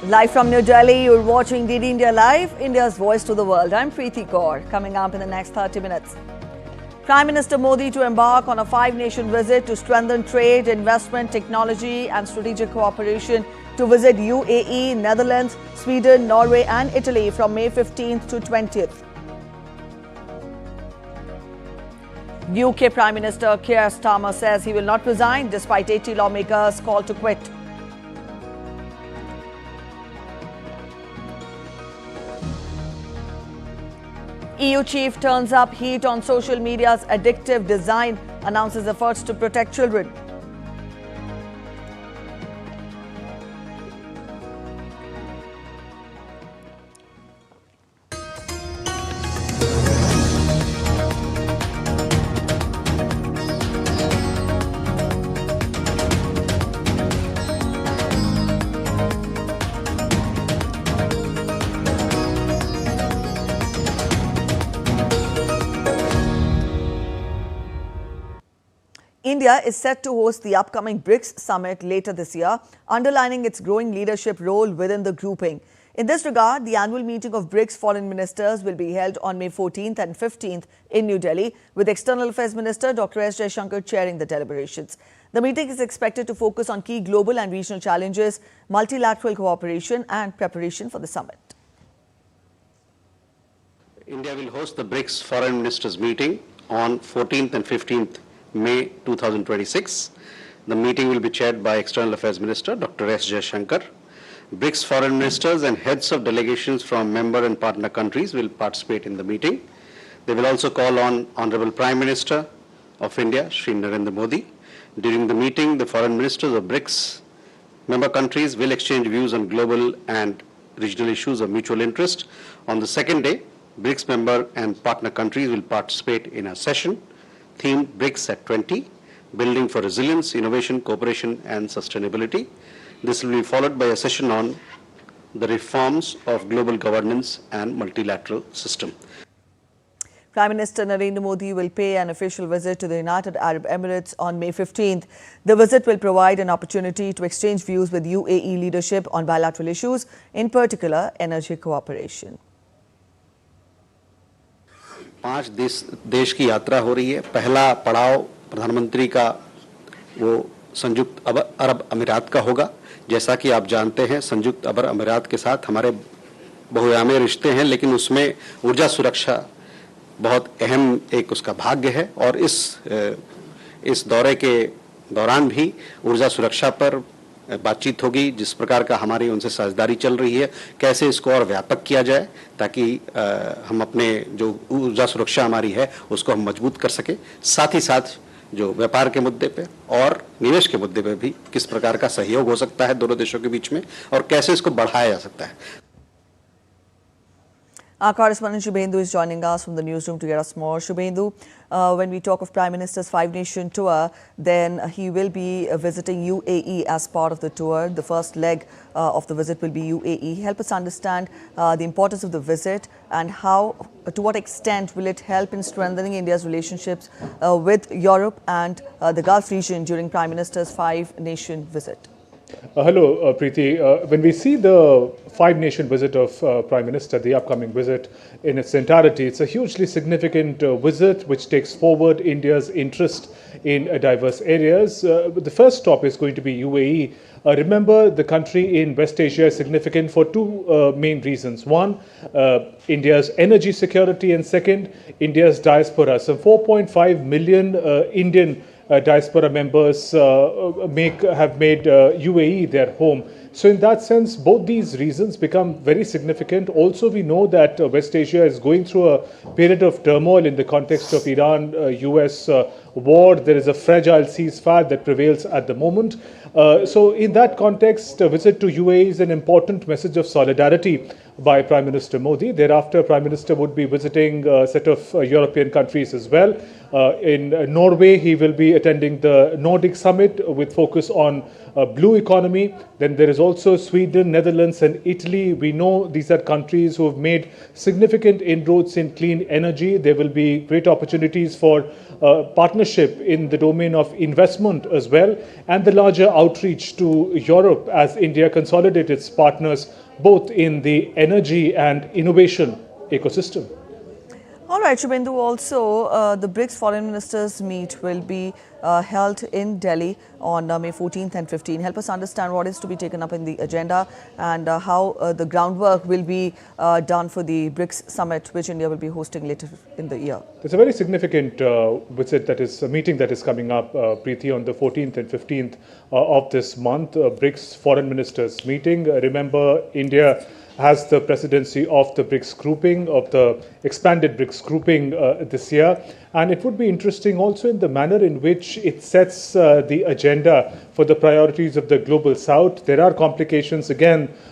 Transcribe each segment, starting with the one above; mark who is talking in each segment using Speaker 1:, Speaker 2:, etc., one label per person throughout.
Speaker 1: Live from New Delhi, you're watching DD India Live, India's voice to the world. I'm Preeti Kaur. Coming up in the next 30 minutes. Prime Minister Modi to embark on a 5-nation visit to strengthen trade, investment, technology and strategic cooperation to visit UAE, Netherlands, Sweden, Norway and Italy from May 15th to 20th. UK Prime Minister Keir Starmer says he will not resign despite 80 lawmakers' call to quit. EU chief turns up heat on social media's addictive design, announces efforts to protect children. India is set to host the upcoming BRICS summit later this year, underlining its growing leadership role within the grouping. In this regard, the annual meeting of BRICS foreign ministers will be held on May 14th and 15th in New Delhi, with External Affairs Minister Dr. S. Jaishankar chairing the deliberations. The meeting is expected to focus on key global and regional challenges, multilateral cooperation and preparation for the summit.
Speaker 2: India will host the BRICS foreign ministers meeting on 14th and 15th May 2026. The meeting will be chaired by External Affairs Minister Dr. S. Jaishankar. BRICS foreign ministers and heads of delegations from member and partner countries will participate in the meeting. They will also call on Honorable Prime Minister of India, Shri Narendra Modi. During the meeting, the foreign ministers of BRICS member countries will exchange views on global and regional issues of mutual interest. On the second day, BRICS member and partner countries will participate in a session themed BRICS at 20, Building for Resilience, Innovation, Cooperation and Sustainability. This will be followed by a session on the reforms of global governance and multilateral system.
Speaker 1: Prime Minister Narendra Modi will pay an official visit to the United Arab Emirates on May 15th. The visit will provide an opportunity to exchange views with UAE leadership on bilateral issues, in particular energy cooperation.
Speaker 2: 5 देश की यात्रा हो रही है। पहला पड़ाव प्रधानमंत्री का वो संयुक्त अरब अमीरात का होगा। जैसा कि आप जानते हैं, संयुक्त अरब अमीरात के साथ हमारे बहुआयामी रिश्ते हैं, लेकिन उसमें ऊर्जा सुरक्षा बहुत अहम एक उसका भाग्य है और इस दौरे के दौरान भी ऊर्जा सुरक्षा पर बातचीत होगी। जिस प्रकार का हमारी उनसे साझेदारी चल रही है, कैसे इसको और व्यापक किया जाए ताकि हम अपने जो ऊर्जा सुरक्षा हमारी है उसको हम मजबूत कर सके। साथ ही साथ जो व्यापार के मुद्दे पे और निवेश के मुद्दे पे भी किस प्रकार का सहयोग हो सकता है दोनों देशों के बीच में और कैसे इसको बढ़ाया जा सकता है।
Speaker 1: Our correspondent Shubhendu is joining us from the newsroom to get us more. Shubhendu, when we talk of Prime Minister's 5-nation tour, then he will be visiting UAE as part of the tour. The first leg of the visit will be UAE. Help us understand the importance of the visit and how, to what extent will it help in strengthening India's relationships with Europe and the Gulf region during Prime Minister's 5-nation visit.
Speaker 3: Hello, Preeti. When we see the 5-nation visit of Prime Minister, the upcoming visit in its entirety, it's a hugely significant visit which takes forward India's interest in diverse areas. The first stop is going to be UAE. Remember, the country in West Asia is significant for two main reasons. One, India's energy security, and second, India's diaspora. So 4.5 million Indian diaspora members have made UAE their home. So in that sense, both these reasons become very significant. Also, we know that West Asia is going through a period of turmoil in the context of Iran-US war. There is a fragile ceasefire that prevails at the moment. So in that context, a visit to UAE is an important message of solidarity by Prime Minister Modi. Thereafter, Prime Minister would be visiting a set of European countries as well. In Norway, he will be attending the Nordic Summit with focus on blue economy. Then there is There's also Sweden, Netherlands, and Italy. We know these are countries who have made significant inroads in clean energy. There will be great opportunities for partnership in the domain of investment as well, and the larger outreach to Europe as India consolidates its partners both in the energy and innovation ecosystem.
Speaker 1: All right, Shubhendu, also the BRICS foreign ministers meet will be held in Delhi on May 14th and 15th. Help us understand what is to be taken up in the agenda and how the groundwork will be done for the BRICS summit, which India will be hosting later in the year.
Speaker 3: There's a very significant visit that is a meeting that is coming up, Preeti, on the 14th and 15th of this month, BRICS foreign ministers meeting. Remember, India has the presidency of the BRICS grouping, of the expanded BRICS grouping this year. And it would be interesting also in the manner in which it sets the agenda for the priorities of the global south. There are complications,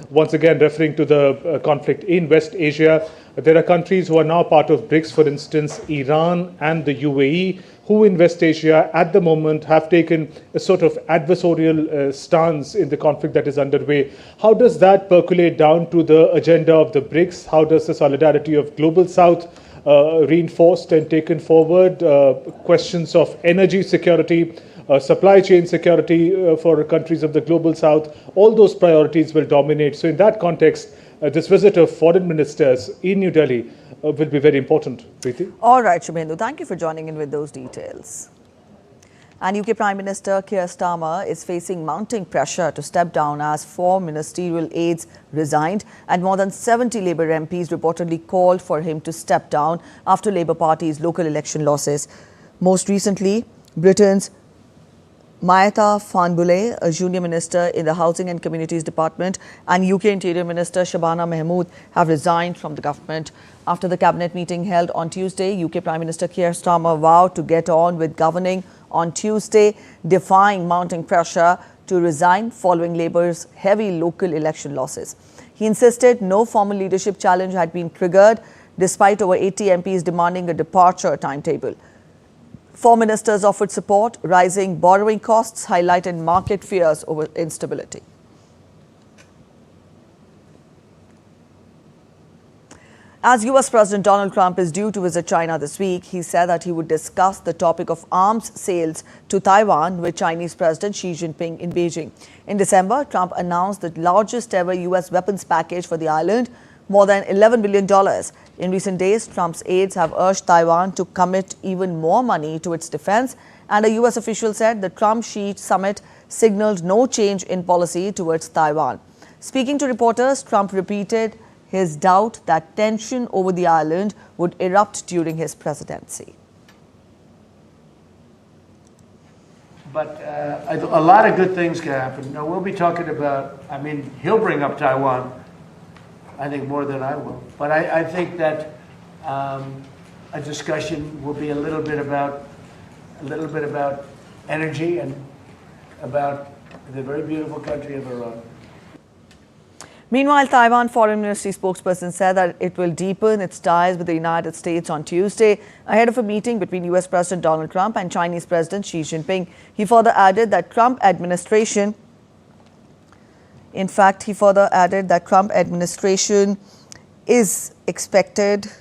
Speaker 3: once again referring to the conflict in West Asia. There are countries who are now part of BRICS, for instance, Iran and the UAE, who in West Asia at the moment have taken a sort of adversarial stance in the conflict that is underway. How does that percolate down to the agenda of the BRICS? How does the solidarity of global south reinforced and taken forward? Questions of energy security, supply chain security for countries of the global south, all those priorities will dominate. So in that context, this visit of foreign ministers in New Delhi will be very important. Preeti?
Speaker 1: All right, Shubhendu, thank you for joining in with those details. And UK Prime Minister Keir Starmer is facing mounting pressure to step down as 4 ministerial aides resigned and more than 70 Labour MPs reportedly called for him to step down after Labour Party's local election losses. Most recently, Britain's Mayata Fanbule, a junior minister in the Housing and Communities Department, and UK Interior Minister Shabana Mahmood have resigned from the government. After the cabinet meeting held on Tuesday, UK Prime Minister Keir Starmer vowed to get on with governing on Tuesday, defying mounting pressure to resign following Labour's heavy local election losses. He insisted no formal leadership challenge had been triggered, despite over 80 MPs demanding a departure timetable. 4 ministers offered support. Rising borrowing costs highlighted market fears over instability. As US President Donald Trump is due to visit China this week, he said that he would discuss the topic of arms sales to Taiwan with Chinese President Xi Jinping in Beijing. In December, Trump announced the largest ever US weapons package for the island, more than $11 billion. In recent days, Trump's aides have urged Taiwan to commit even more money to its defense, and a US official said the Trump-Xi summit signaled no change in policy towards Taiwan. Speaking to reporters, Trump repeated his doubt that tension over the island would erupt during his presidency.
Speaker 4: But a lot of good things can happen. Now, we'll be talking about, he'll bring up Taiwan, I think, more than I will. But I think that a discussion will be a little bit about energy and about the very beautiful country of Iran.
Speaker 1: Meanwhile, Taiwan Foreign Ministry spokesperson said that it will deepen its ties with the United States on Tuesday ahead of a meeting between US President Donald Trump and Chinese President Xi Jinping. He further added that Trump administration is expected.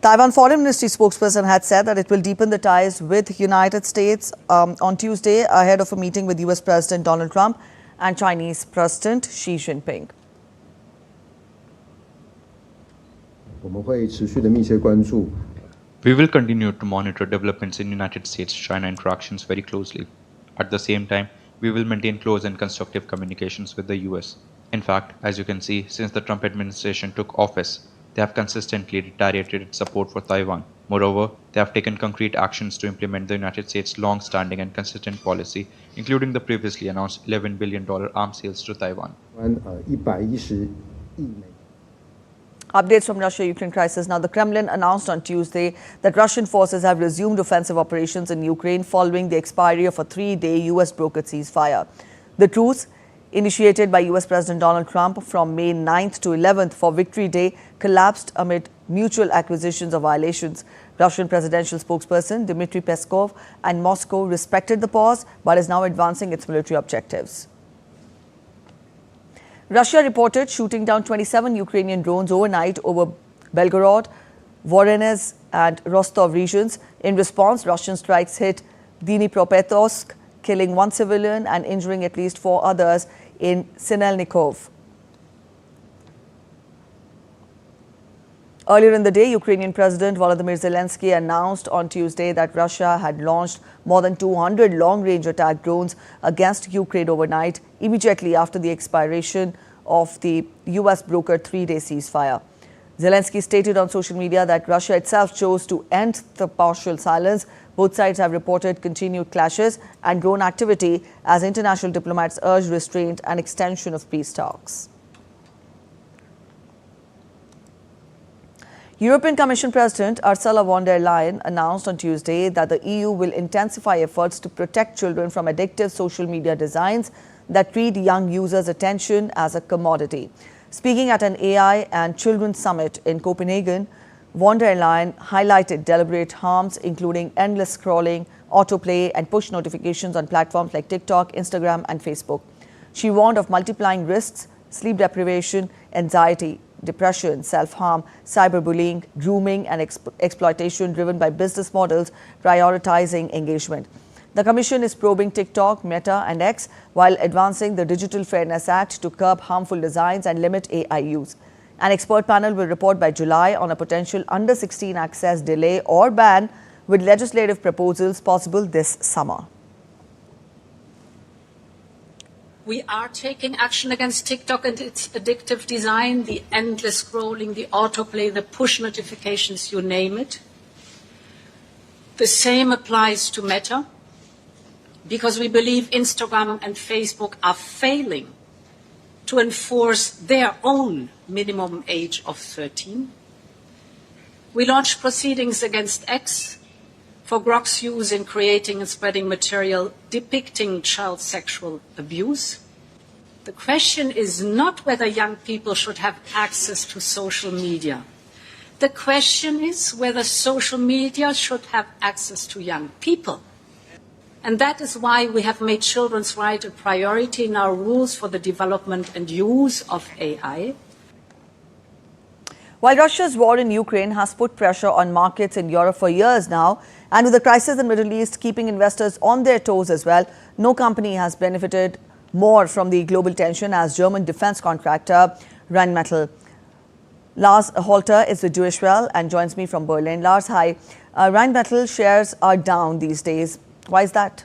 Speaker 1: Taiwan Foreign Ministry spokesperson had said that it will deepen the ties with the United States on Tuesday ahead of a meeting with US President Donald Trump and Chinese President Xi Jinping.
Speaker 5: We will continue to monitor developments in United States-China interactions very closely. At the same time, we will maintain close and constructive communications with the US. In fact, as you can see, since the Trump administration took office, they have consistently reiterated its support for Taiwan. Moreover, they have taken concrete actions to implement the United States' long-standing and consistent policy, including the previously announced $11 billion arms sales to Taiwan.
Speaker 1: Updates from Russia-Ukraine crisis. Now, the Kremlin announced on Tuesday that Russian forces have resumed offensive operations in Ukraine following the expiry of a 3-day US-brokered ceasefire. The truce, initiated by US President Donald Trump from May 9th to 11th for Victory Day, collapsed amid mutual accusations of violations. Russian presidential spokesperson Dmitry Peskov and Moscow respected the pause but is now advancing its military objectives. Russia reported shooting down 27 Ukrainian drones overnight over Belgorod, Voronezh and Rostov regions. In response, Russian strikes hit Dnipropetrovsk, killing one civilian and injuring at least 4 others in Sinelnikov. Earlier in the day, Ukrainian President Volodymyr Zelensky announced on Tuesday that Russia had launched more than 200 long-range attack drones against Ukraine overnight, immediately after the expiration of the US-brokered 3-day ceasefire. Zelensky stated on social media that Russia itself chose to end the partial silence. Both sides have reported continued clashes and drone activity as international diplomats urge restraint and extension of peace talks. European Commission President Ursula von der Leyen announced on Tuesday that the EU will intensify efforts to protect children from addictive social media designs that treat young users' attention as a commodity. Speaking at an AI and Children's Summit in Copenhagen, von der Leyen highlighted deliberate harms including endless scrolling, autoplay and push notifications on platforms like TikTok, Instagram and Facebook. She warned of multiplying risks, sleep deprivation, anxiety, depression, self-harm, cyberbullying, grooming and exploitation driven by business models prioritizing engagement. The Commission is probing TikTok, Meta and X while advancing the Digital Fairness Act to curb harmful designs and limit AI use. An expert panel will report by July on a potential under-16 access delay or ban, with legislative proposals possible this summer.
Speaker 6: We are taking action against TikTok and its addictive design, the endless scrolling, the autoplay, the push notifications, you name it. The same applies to Meta, because we believe Instagram and Facebook are failing to enforce their own minimum age of 13. We launched proceedings against X for Grok's use in creating and spreading material depicting child sexual abuse. The question is not whether young people should have access to social media. The question is whether social media should have access to young people. And that is why we have made children's rights a priority in our rules for the development and use of AI.
Speaker 1: While Russia's war in Ukraine has put pressure on markets in Europe for years now, and with the crisis in the Middle East keeping investors on their toes as well, no company has benefited more from the global tension as German defense contractor Rheinmetall. Lars Holter is with Deutsche Welle and joins me from Berlin. Lars, hi. Rheinmetall shares are down these days. Why is that?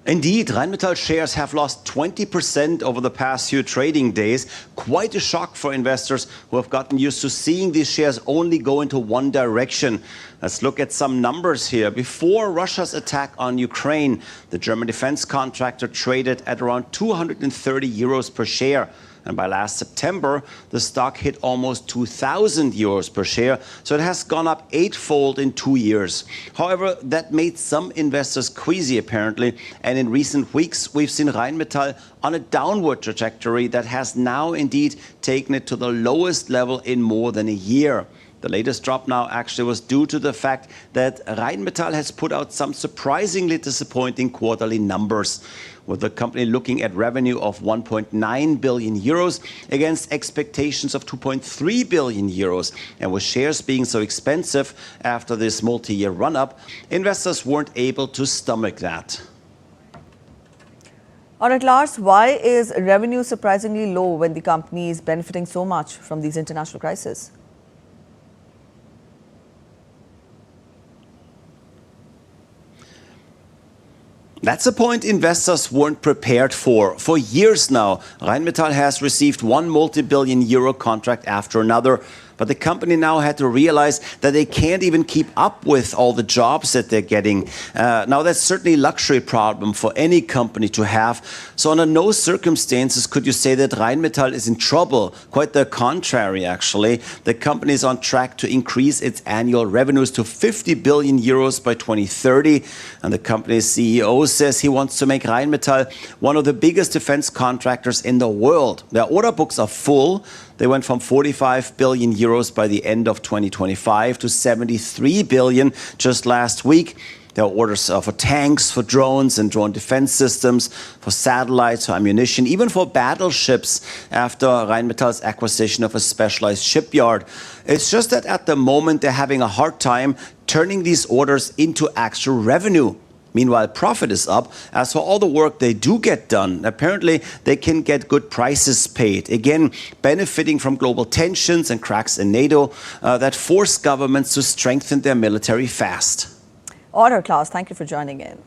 Speaker 7: Indeed, Rheinmetall shares have lost 20% over the past few trading days. Quite a shock for investors who have gotten used to seeing these shares only go into one direction. Let's look at some numbers here. Before Russia's attack on Ukraine, the German defense contractor traded at around 230 euros per share. And by last September, the stock hit almost 2,000 euros per share, so it has gone up 8-fold in 2 years. However, that made some investors queasy apparently, and in recent weeks we've seen Rheinmetall on a downward trajectory that has now indeed taken it to the lowest level in more than a year. The latest drop now actually was due to the fact that Rheinmetall has put out some surprisingly disappointing quarterly numbers, with the company looking at revenue of 1.9 billion euros against expectations of 2.3 billion euros. And with shares being so expensive after this multi-year run-up, investors weren't able to stomach that.
Speaker 1: All right, Lars, why is revenue surprisingly low when the company is benefiting so much from these international crises?
Speaker 7: That's a point investors weren't prepared for. For years now, Rheinmetall has received one multi-billion euro contract after another, But the company now had to realize that they can't even keep up with all the jobs that they're getting. Now, that's certainly a luxury problem for any company to have. So under no circumstances could you say that Rheinmetall is in trouble. Quite the contrary, actually. The company is on track to increase its annual revenues to 50 billion euros by 2030. And the company's CEO says he wants to make Rheinmetall one of the biggest defense contractors in the world. Their order books are full. They went from 45 billion euros by the end of 2025 to 73 billion just last week. There are orders for tanks, for drones and drone defense systems, for satellites, for ammunition, even for battleships after Rheinmetall's acquisition of a specialized shipyard. It's just that at the moment they're having a hard time turning these orders into actual revenue. Meanwhile, profit is up. As for all the work they do get done, apparently they can get good prices paid. Again, benefiting from global tensions and cracks in NATO that force governments to strengthen their military fast.
Speaker 1: Order, Klaus. Thank you for joining in.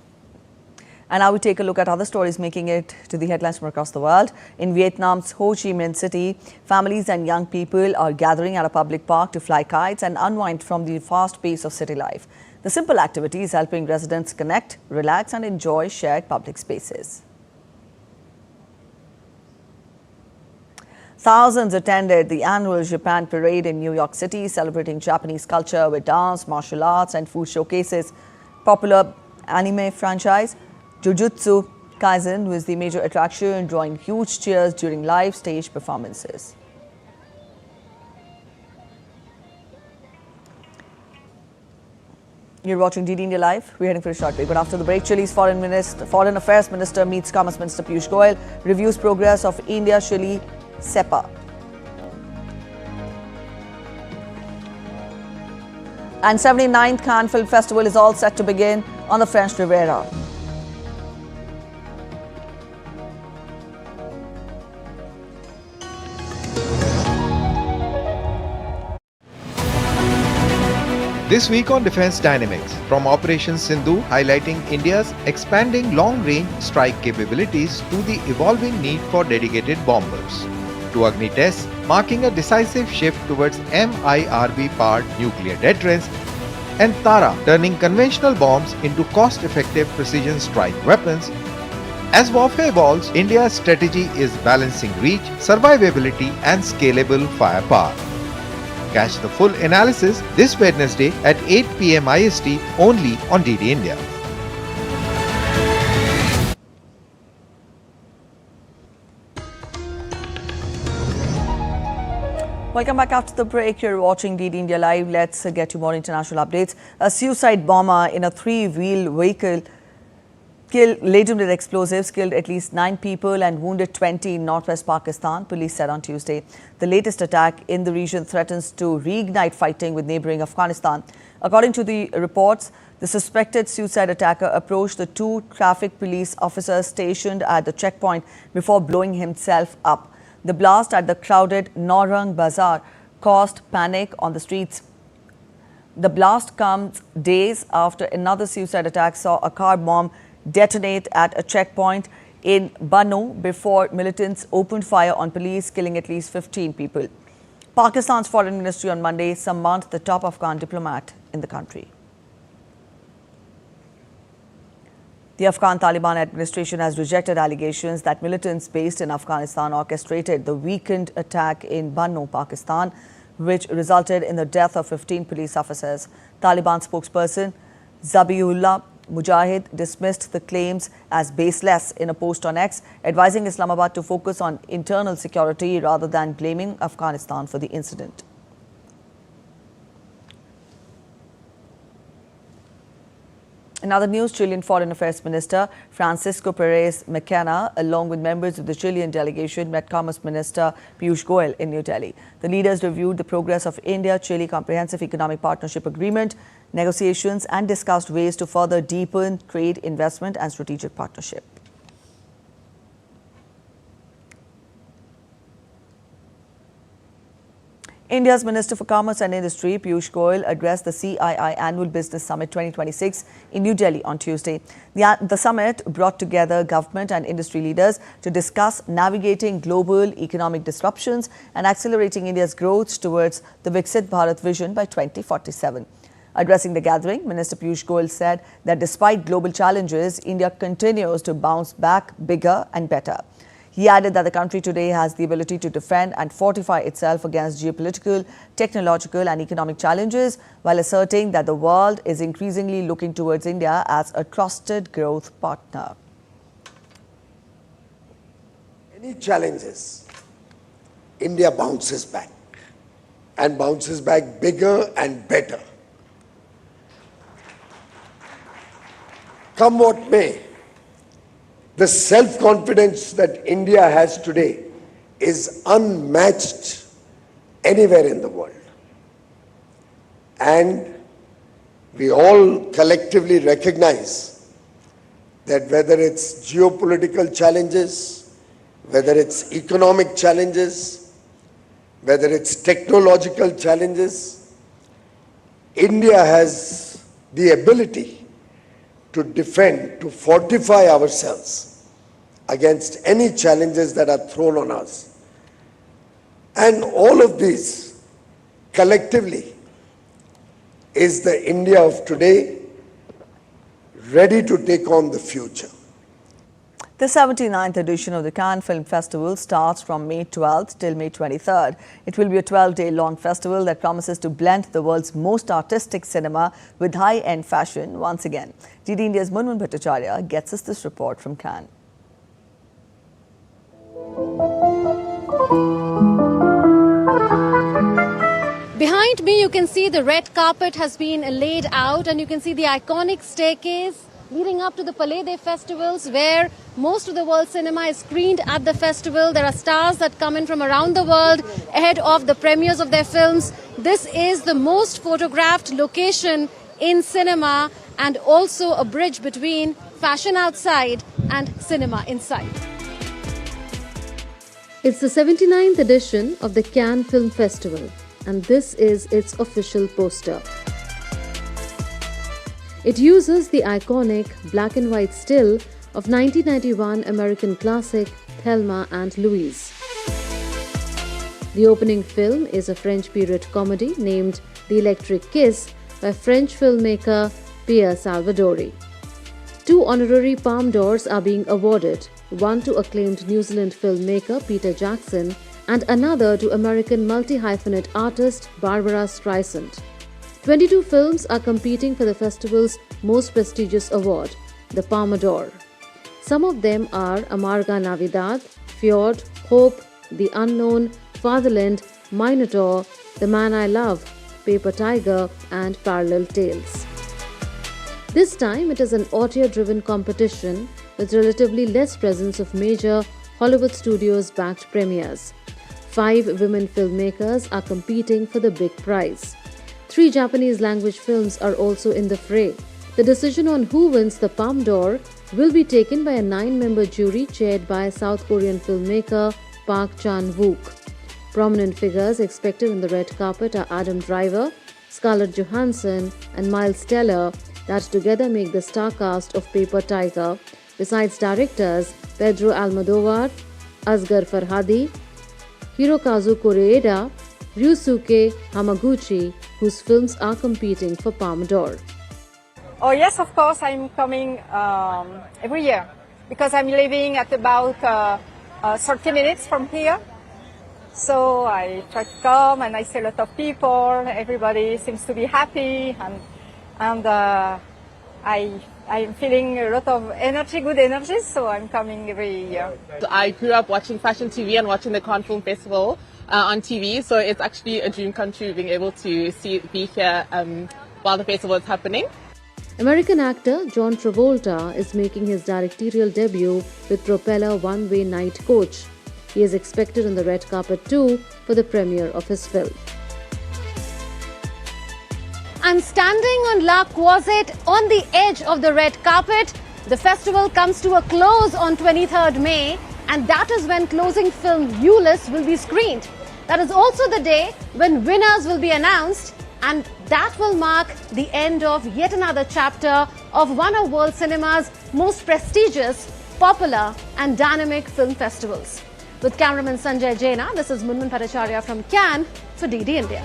Speaker 1: And now we take a look at other stories making it to the headlines from across the world. In Vietnam's Ho Chi Minh City, families and young people are gathering at a public park to fly kites and unwind from the fast pace of city life. The simple activity is helping residents connect, relax and enjoy shared public spaces. Thousands attended the annual Japan Parade in New York City, celebrating Japanese culture with dance, martial arts and food showcases. Popular anime franchise Jujutsu Kaisen was the major attraction, drawing huge cheers during live stage performances. You're watching DD India Live. We're heading for a short break. But after the break, Chile's Foreign Affairs Minister meets Commerce Minister Piyush Goyal, reviews progress of India-Chile CEPA. And 79th Cannes Film Festival is all set to begin on the French Riviera.
Speaker 8: This week on Defense Dynamics, from Operation Sindhu highlighting India's expanding long-range strike capabilities to the evolving need for dedicated bombers, to Agni tests marking a decisive shift towards MIRV-powered nuclear deterrence, and Tara turning conventional bombs into cost-effective precision strike weapons. As warfare evolves, India's strategy is balancing reach, survivability and scalable firepower. Catch the full analysis this Wednesday at 8 PM IST only on DD India.
Speaker 1: Welcome back after the break. You're watching DD India Live. Let's get you more international updates. A suicide bomber in a three-wheel vehicle laden with explosives killed at least 9 people and wounded 20 in northwest Pakistan, police said on Tuesday. The latest attack in the region threatens to reignite fighting with neighboring Afghanistan. According to the reports, the suspected suicide attacker approached the 2 traffic police officers stationed at the checkpoint before blowing himself up. The blast at the crowded Naurang Bazaar caused panic on the streets. The blast comes days after another suicide attack saw a car bomb detonate at a checkpoint in Bannu before militants opened fire on police, killing at least 15 people. Pakistan's foreign ministry on Monday summoned the top Afghan diplomat in the country. The Afghan Taliban administration has rejected allegations that militants based in Afghanistan orchestrated the weekend attack in Bannu, Pakistan, which resulted in the death of 15 police officers. Taliban spokesperson Zabiullah Mujahid dismissed the claims as baseless in a post on X, advising Islamabad to focus on internal security rather than blaming Afghanistan for the incident. In other news, Chilean Foreign Affairs Minister Francisco Perez Mackenna, along with members of the Chilean delegation, met Commerce Minister Piyush Goyal in New Delhi. The leaders reviewed the progress of India-Chile Comprehensive Economic Partnership Agreement negotiations and discussed ways to further deepen trade, investment and strategic partnership. India's Minister for Commerce and Industry, Piyush Goyal, addressed the CII Annual Business Summit 2026 in New Delhi on Tuesday. The summit brought together government and industry leaders to discuss navigating global economic disruptions and accelerating India's growth towards the Viksit Bharat vision by 2047. Addressing the gathering, Minister Piyush Goyal said that despite global challenges, India continues to bounce back bigger and better. He added that the country today has the ability to defend and fortify itself against geopolitical, technological and economic challenges, while asserting that the world is increasingly looking towards India as a trusted growth partner.
Speaker 9: Any challenges, India bounces back and bounces back bigger and better. Come what may, the self-confidence that India has today is unmatched anywhere in the world. And we all collectively recognize that whether it's geopolitical challenges, whether it's economic challenges, whether it's technological challenges, India has the ability to defend, to fortify ourselves against any challenges that are thrown on us. And all of these, collectively, is the India of today, ready to take on the future.
Speaker 1: The 79th edition of the Cannes Film Festival starts from May 12th till May 23rd. It will be a 12-day-long festival that promises to blend the world's most artistic cinema with high-end fashion once again. DD India's Munmun Bhattacharya gets us this report from Cannes.
Speaker 10: Behind me, you can see the red carpet has been laid out, and you can see the iconic staircase leading up to the Palais des Festivals, where most of the world cinema is screened at the festival. There are stars that come in from around the world ahead of the premieres of their films. This is the most photographed location in cinema, and also a bridge between fashion outside and cinema inside. It's the 79th edition of the Cannes Film Festival, and this is its official poster. It uses the iconic black and white still of 1991 American classic Thelma and Louise. The opening film is a French period comedy named The Electric Kiss by French filmmaker Pierre Salvadori. 2 honorary Palme d'Ors are being awarded, one to acclaimed New Zealand filmmaker Peter Jackson and another to American multi-hyphenate artist Barbara Streisand. 22 films are competing for the festival's most prestigious award, the Palme d'Or. Some of them are Amarga Navidad, Fjord, Hope, The Unknown, Fatherland, Minotaur, The Man I Love, Paper Tiger and Parallel Tales. This time it is an auteur-driven competition with relatively less presence of major Hollywood studios-backed premieres. 5 women filmmakers are competing for the big prize. 3 Japanese-language films are also in the fray. The decision on who wins the Palme d'Or will be taken by a 9-member jury chaired by South Korean filmmaker Park Chan-wook. Prominent figures expected on the red carpet are Adam Driver, Scarlett Johansson and Miles Teller, that together make the star cast of Paper Tiger, besides directors Pedro Almodovar, Asghar Farhadi, Hirokazu Koreeda, Ryusuke Hamaguchi, whose films are competing for Palme d'Or.
Speaker 11: Oh yes, of course, I'm coming every year because I'm living at about 30 minutes from here. So I try to come and I see a lot of people, everybody seems to be happy and I'm feeling a lot of energy, good energy, so I'm coming every year.
Speaker 12: I grew up watching fashion TV and watching the Cannes Film Festival on TV, so it's actually a dream come true being able to be here while the festival is happening.
Speaker 10: American actor John Travolta is making his directorial debut with Propeller One-Way Night Coach. He is expected on the red carpet too for the premiere of his film. I'm standing on La Croisette on the edge of the red carpet. The festival comes to a close on 23rd May, and that is when closing film Ulysses will be screened. That is also the day when winners will be announced, and that will mark the end of yet another chapter of one of world cinema's most prestigious, popular and dynamic film festivals. With cameraman Sanjay Jaina, this is Munmun Bhattacharya from Cannes for DD India.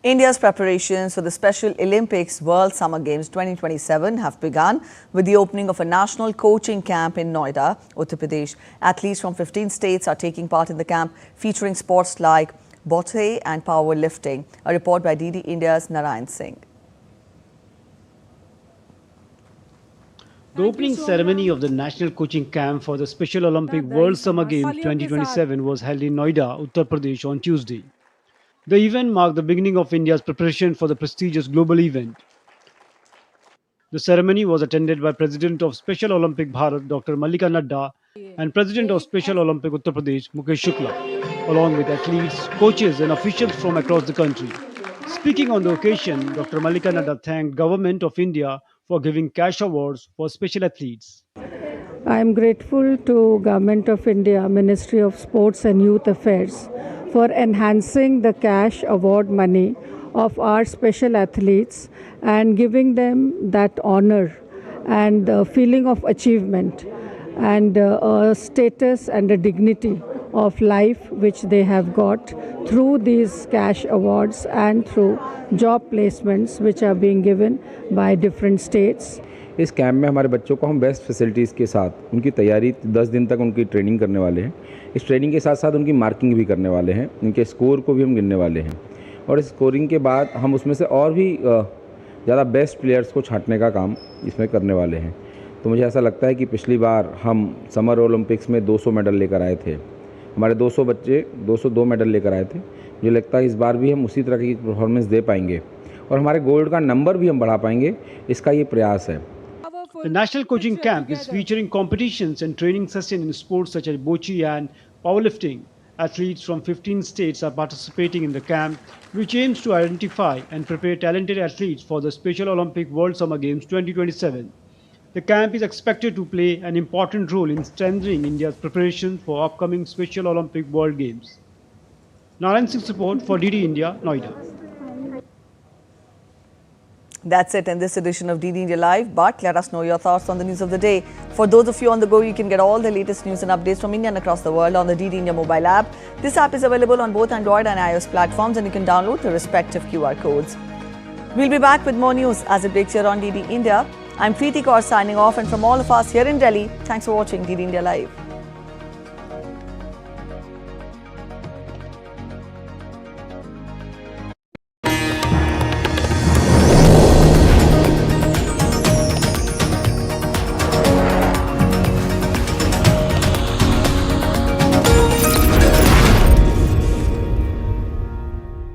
Speaker 1: India's preparations for the Special Olympics World Summer Games 2027 have begun with the opening of a national coaching camp in Noida, Uttar Pradesh. Athletes from 15 states are taking part in the camp, featuring sports like bote and powerlifting. A report by DD India's Narayan Singh.
Speaker 13: The opening ceremony of the National Coaching Camp for the Special Olympic World Summer Games 2027 was held in Noida, Uttar Pradesh on Tuesday. The event marked the beginning of India's preparation for the prestigious global event. The ceremony was attended by President of Special Olympic Bharat, Dr. Mallika Nadda, and President of Special Olympic Uttar Pradesh, Mukesh Shukla, along with athletes, coaches and officials from across the country. Speaking on the occasion, Dr. Mallika Nadda thanked Government of India for giving cash awards for special athletes.
Speaker 14: I am grateful to Government of India, Ministry of Sports and Youth Affairs for enhancing the cash award money of our special athletes and giving them that honor and the feeling of achievement and a status and a dignity of life which they have got through these cash awards and through job placements which are being given by different states.
Speaker 15: इस camp में हमारे बच्चों को हम best facilities के साथ उनकी तैयारी 10 दिन तक उनकी ट्रेनिंग करने वाले हैं। इस ट्रेनिंग के साथ साथ उनकी मार्किंग भी करने वाले हैं, उनके स्कोर को भी हम गिनने वाले हैं और इस स्कोरिंग के बाद हम उसमें से और भी ज़्यादा बेस्ट प्लेयर्स को छांटने का काम इसमें करने वाले हैं। तो मुझे ऐसा लगता है कि पिछली बार हम समर ओलंपिक्स में 200 मेडल लेकर आए थे, हमारे 200 बच्चे 202 मेडल लेकर आए थे। मुझे लगता है इस बार भी हम उसी तरह की परफॉर्मेंस दे पाएंगे और हमारे गोल्ड का नंबर भी हम बढ़ा पाएंगे, इसका ये प्रयास है।
Speaker 13: The National Coaching Camp is featuring competitions and training sessions in sports such as bocce and powerlifting. Athletes from 15 states are participating in the camp, which aims to identify and prepare talented athletes for the Special Olympic World Summer Games 2027. The camp is expected to play an important role in strengthening India's preparation for upcoming Special Olympic World Games. Narayan Singh's report for DD India, Noida.
Speaker 1: That's it in this edition of DD India Live, but let us know your thoughts on the news of the day. For those of you on the go, you can get all the latest news and updates from India and across the world on the DD India mobile app. This app is available on both Android and iOS platforms, and you can download the respective QR codes. We'll be back with more news as it breaks here on DD India. I'm Preeti Kaur signing off, and from all of us here in Delhi, thanks for watching DD India Live.